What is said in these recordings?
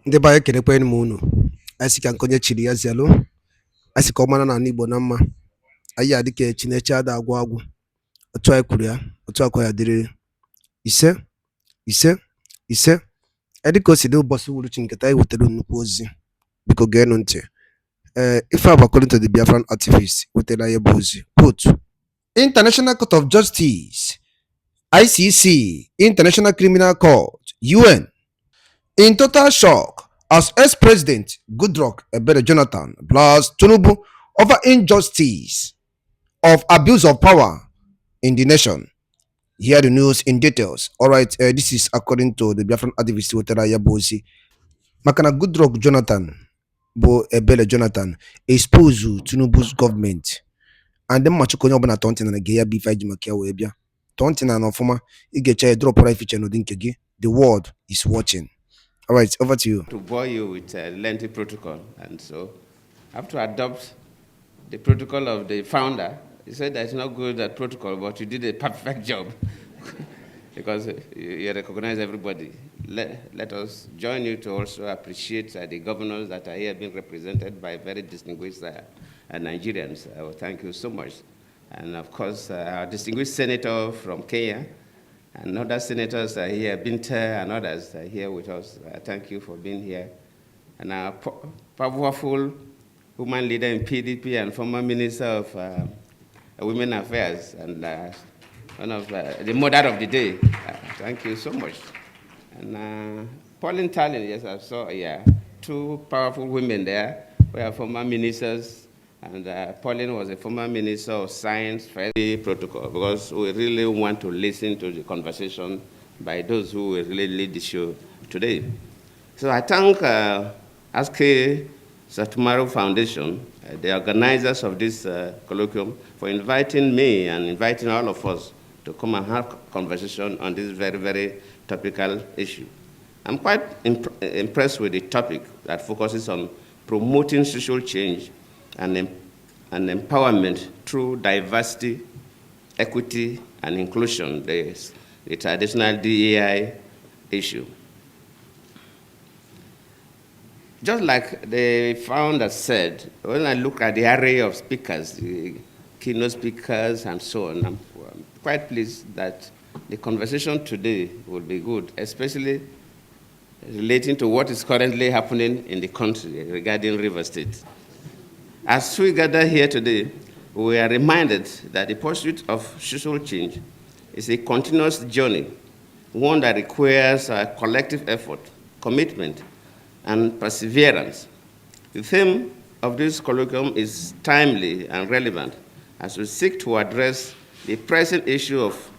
Ndị be anyị ekelekwanụ m unu. Anyị sị ka nke chiri ya zelu. Anyị sị ka ọ mara n'ala Igbo na mma. Anyị adị ka Chineke ada agwụ agwụ. Otu anyị kwuru ya, otu akwa ya dịrịrị. Ise, ise, ise. Dị ka o si dị ụbọchị uhuruchi nketa anyị wetara nnukwu ozi. Biko geenụ ntị. Ife a bụ according to the Biafran activist wetara ya bụ ozi. Quote, International Court of Justice, ICC, International Criminal Court, UN, in total shock as ex-president Goodluck Jonathan blasts Tinubu over injustice of abuse of power in the nation. Hear the news in details. All right, this is according to the Biafran activist Wetara Yabosi. Makana Goodluck Jonathan bo Ebele Jonathan expose Tinubu's government. And then much konyo bana tonti na geya B5 jimakia webia. Tonti na former igecha drop right feature no dinkegi. The world is watching. All right, over to you. To bore you with a lengthy protocol, and so I have to adopt the protocol of the founder. He said that it's not good at protocol, but you did a perfect job because you recognize everybody. Let us join you to also appreciate the governors that are here being represented by very distinguished Nigerians. Thank you so much. And of course, our distinguished senator from Kenya, and other senators are here, Binta and others are here with us. Thank you for being here. And our powerful woman leader in PDP and former Minister of Women Affairs and one of the mother of the day. Thank you so much. And Pauline Tallinn, yes, I saw, yeah, two powerful women there. We are former ministers. And Pauline was a former Minister of Science for the protocol because we really want to listen to the conversation by those who will really lead the show today. So I thank ASK Satumaro Foundation, the organizers of this colloquium, for inviting me and inviting all of us to come and have a conversation on this very, very topical issue. I'm quite impressed with the topic that focuses on promoting social change and empowerment through diversity, equity, and inclusion, the traditional DEI issue. Just like the founder said, when I look at the array of speakers, the keynote speakers, and so on, I'm quite pleased that the conversation today will be good, especially relating to what is currently happening in the country regarding River State. As we gather here today, we are reminded that the pursuit of social change is a continuous journey, one that requires a collective effort, commitment, and perseverance. The theme of this colloquium is timely and relevant as we seek to address the present issue of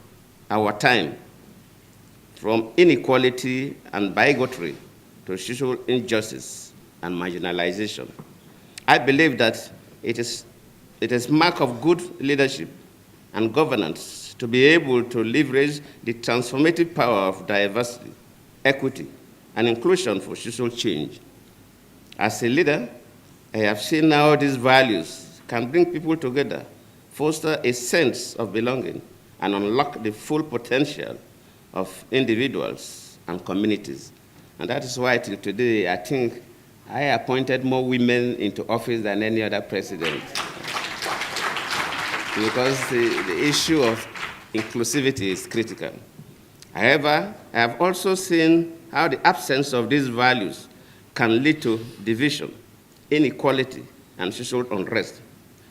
our time, from inequality and bigotry to social injustice and marginalization. I believe that it is mark of good leadership and governance to be able to leverage the transformative power of diversity, equity, and inclusion for social change. As a leader, I have seen how these values can bring people together, foster a sense of belonging, and unlock the full potential of individuals and communities. And that is why till today, I think I appointed more women into office than any other president. Because the issue of inclusivity is critical. However, I have also seen how the absence of these values can lead to division, inequality, and social unrest.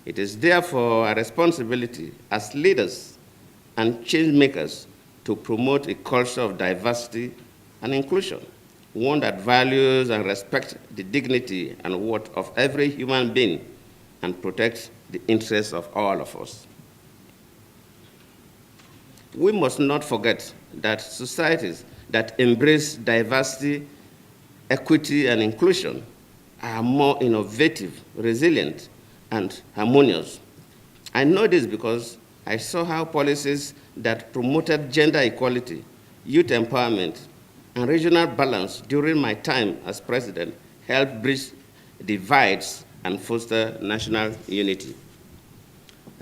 It is therefore a responsibility as leaders and change makers to promote a culture of diversity and inclusion, one that values and respects the dignity and worth of every human being and protects the interests of all of us. We must not forget that societies that embrace diversity, equity, and inclusion are more innovative, resilient, and harmonious. I know this because I saw how policies that promoted gender equality, youth empowerment, and regional balance during my time as president helped bridge divides and foster national unity.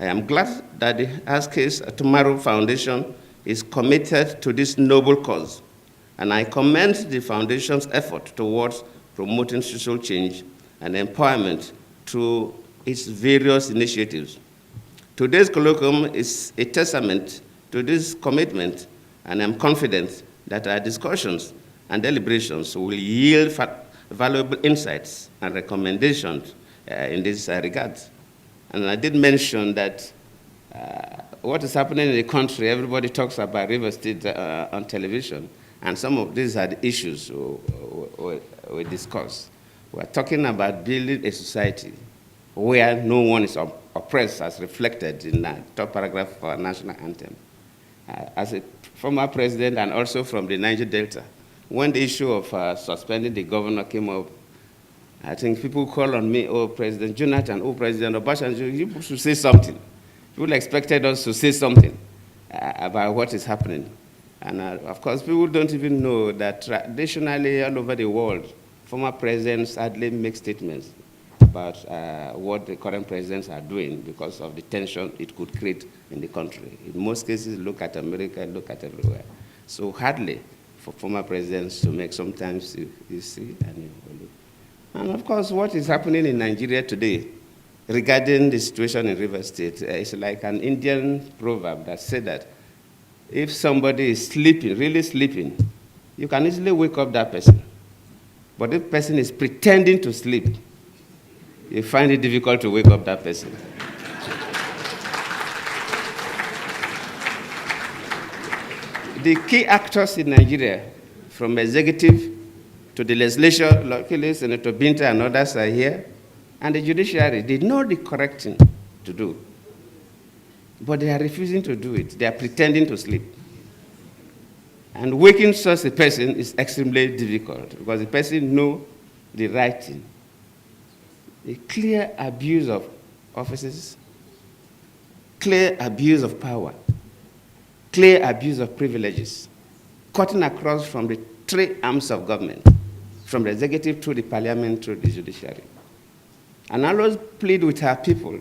I am glad that the Askes Tomorrow Foundation is committed to this noble cause, and I commend the foundation's effort towards promoting social change and empowerment through its various initiatives. Today's colloquium is a testament to this commitment, and I'm confident that our discussions and deliberations will yield valuable insights and recommendations in this regard. And I did mention that what is happening in the country, everybody talks about River State on television, and some of these are the issues we discuss. We're talking about building a society where no one is oppressed, as reflected in the top paragraph of our national anthem. As a former president and also from the Niger Delta, when the issue of suspending the governor came up, I think people call on me, oh, President Jonathan, oh, President Obasanjo, you should say something. People expected us to say something about what is happening. And of course, people don't even know that traditionally all over the world, former presidents hardly make statements about what the current presidents are doing because of the tension it could create in the country. In most cases, look at America, look at everywhere. So hardly for former presidents to make, sometimes you see and you believe. And of course, what is happening in Nigeria today regarding the situation in River State is like an Indian proverb that said that if somebody is sleeping, really sleeping, you can easily wake up that person. But if the person is pretending to sleep, you find it difficult to wake up that person. The key actors in Nigeria, from executive to the legislature, luckily Senator Binta and others are here, and the judiciary, they know the correct thing to do. But they are refusing to do it. They are pretending to sleep. And waking such a person is extremely difficult because the person knows the right thing. A clear abuse of offices, clear abuse of power, clear abuse of privileges, cutting across from the three arms of government, from the executive to the parliament to the judiciary. And I always plead with our people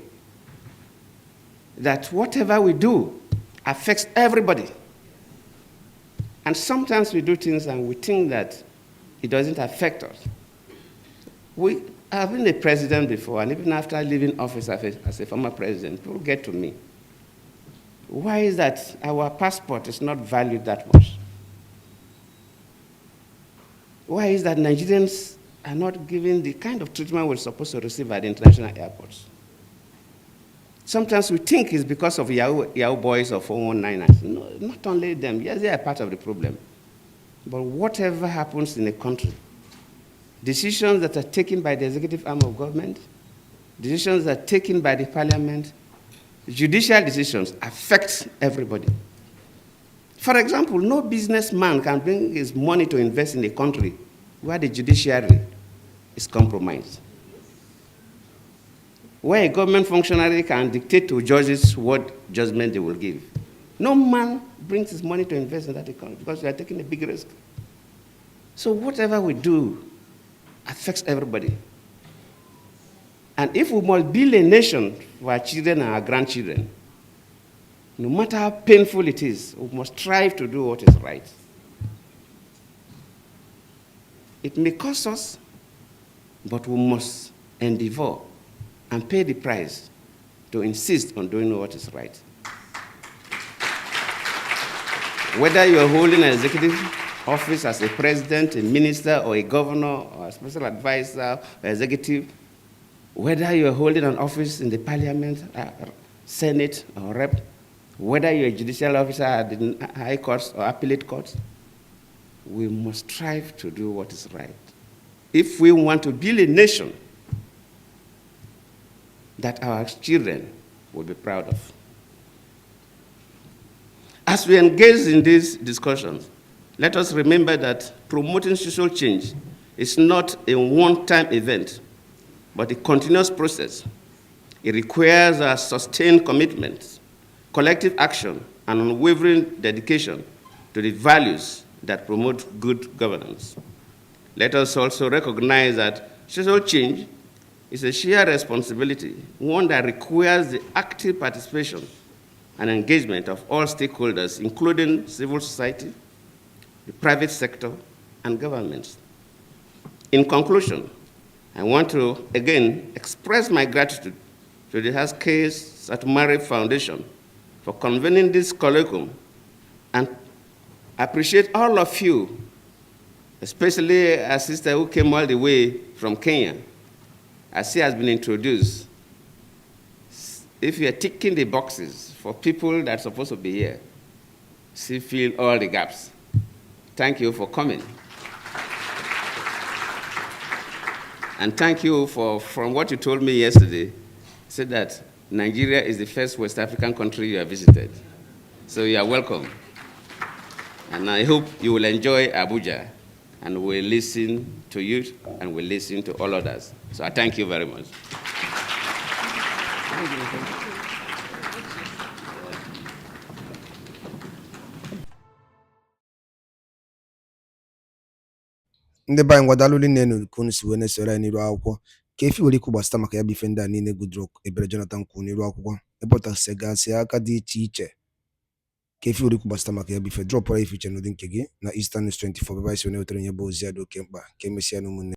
that whatever we do affects everybody. And sometimes we do things and we think that it doesn't affect us. I've been a president before, and even after leaving office as a former president, people get to me. Why is that our passport is not valued that much? Why is that Nigerians are not given the kind of treatment we're supposed to receive at the international airports? Sometimes we think it's because of Yahoo boys or 419ers. No, not only them. Yes, they are part of the problem. But whatever happens in a country, decisions that are taken by the executive arm of government, decisions that are taken by the parliament, judicial decisions affect everybody. For example, no businessman can bring his money to invest in a country where the judiciary is compromised, where a government functionary can dictate to judges what judgment they will give. No man brings his money to invest in that economy because we are taking a big risk. So whatever we do affects everybody. And if we must build a nation for our children and our grandchildren, no matter how painful it is, we must strive to do what is right. It may cost us, but we must endeavor and pay the price to insist on doing what is right. Whether you are holding an executive office as a president, a minister, or a governor, or a special advisor, or executive, whether you are holding an office in the parliament, senate, or rep, whether you're a judicial officer at the high courts or appellate courts, we must strive to do what is right. If we want to build a nation that our children will be proud of. As we engage in these discussions, let us remember that promoting social change is not a one-time event, but a continuous process. It requires a sustained commitment, collective action, and unwavering dedication to the values that promote good governance. Let us also recognize that social change is a shared responsibility, one that requires the active participation and engagement of all stakeholders, including civil society, the private sector, and governments. In conclusion, I want to again express my gratitude to the Haskell St. Mary Foundation for convening this colloquium and appreciate all of you, especially a sister who came all the way from Kenya, as she has been introduced. If you are ticking the boxes for people that are supposed to be here, she fill all the gaps. Thank you for coming. And thank you from what you told me yesterday, said that Nigeria is the first West African country you have visited. So you are welcome. And I hope you will enjoy Abuja, and we'll listen to you and we'll listen to all others. So I thank you very much. ndị be anyị ngwadalụ niile nụrụ ka unu si wee na-esoro anyị n'iru akwụkwọ ka efi nwere ikwu gbasịta maka ya bụ ife ndị a niile Goodluck ebere Jonathan kwuru n'iru akwụkwọ ịpụtasịgasị aka dị iche iche ka efi nwere ikwu gbasịta maka ya bụ ife drọpụrụ ife iche n'ụdị nke gị na Eastern News 24 ebe anyị si wee na-wetara ihe bụ ozi ya dị oke mkpa ka emesịa na ụmụnne